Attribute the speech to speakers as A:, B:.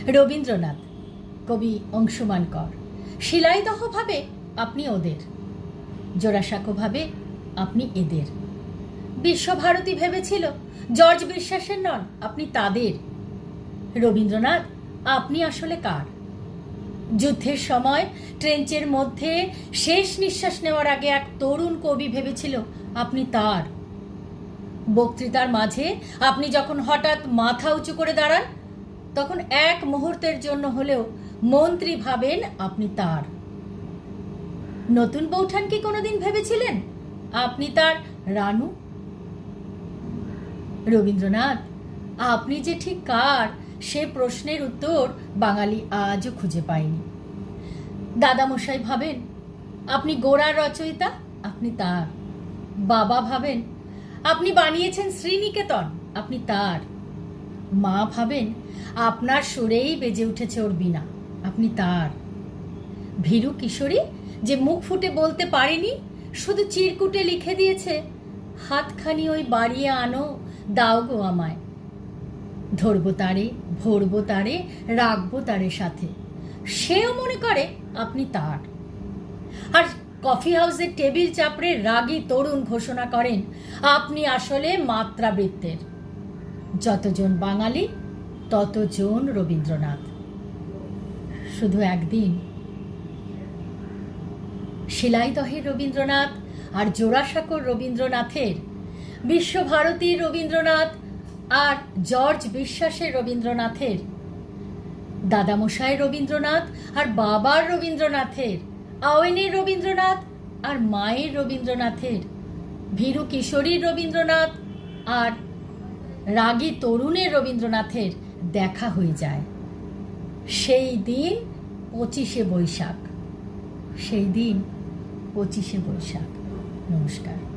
A: রবীন্দ্রনাথ, কবি অংশুমান কর। শিলাইদহ ভাবে আপনি ওদের, জোড়াসাঁকো ভাবে আপনি এদের। বিশ্বভারতী ভেবেছিল জর্জ বিশ্বাসের নন, আপনি তাদের। রবীন্দ্রনাথ, আপনি আসলে কার? যুদ্ধের সময় ট্রেঞ্চের মধ্যে শেষ নিঃশ্বাস নেওয়ার আগে এক তরুণ কবি ভেবেছিল আপনি তার। বক্তৃতার মাঝে আপনি যখন হঠাৎ মাথা উঁচু করে দাঁড়ান, তখন এক মুহূর্তের জন্য হলেও মন্ত্রী ভাবেন আপনি তার। নতুন বৌঠান কি কোনোদিন ভেবেছিলেন আপনি তার রানু? রবীন্দ্রনাথ, আপনি যে ঠিক কার সে প্রশ্নের উত্তর বাঙালি আজও খুঁজে পায়নি। দাদামশাই ভাবেন আপনি গোড়ার রচয়িতা, আপনি তার। বাবা ভাবেন আপনি বানিয়েছেন শ্রীনিকেতন, আপনি তার। মা ভাবেন আপনার সুরেই বেজে উঠেছে ওর বীণা, আপনি তার। ভীরু কিশোরী যে মুখ ফুটে বলতে পারেনি, শুধু চিরকুটে লিখে দিয়েছে হাতখানি ওই বাড়িয়ে আনো, দাও গো আমায়। ধরবো তারে, ভরবো তারে, রাখবো তারে সাথে, সেও মনে করে আপনি তার। আর কফি হাউসের টেবিল চাপড়ে রাগী তরুণ ঘোষণা করেন আপনি আসলে মাত্রাবৃত্তের। যতজন বাঙালি ততজন রবীন্দ্রনাথ। শুধু একদিন শিলাইদহের রবীন্দ্রনাথ আর জোড়াসাঁকোর রবীন্দ্রনাথের, বিশ্বভারতীর রবীন্দ্রনাথ আর জর্জ বিশ্বাসের রবীন্দ্রনাথের, দাদামশাইয়ের রবীন্দ্রনাথ আর বাবার রবীন্দ্রনাথের, আওয়েনের রবীন্দ্রনাথ আর মায়ের রবীন্দ্রনাথের, ভীরু কিশোরীর রবীন্দ্রনাথ আর রাগী তরুণের রবীন্দ্রনাথের দেখা হয়ে যায়। সেই দিন 25শে বৈশাখ। সেই দিন 25শে বৈশাখ। নমস্কার।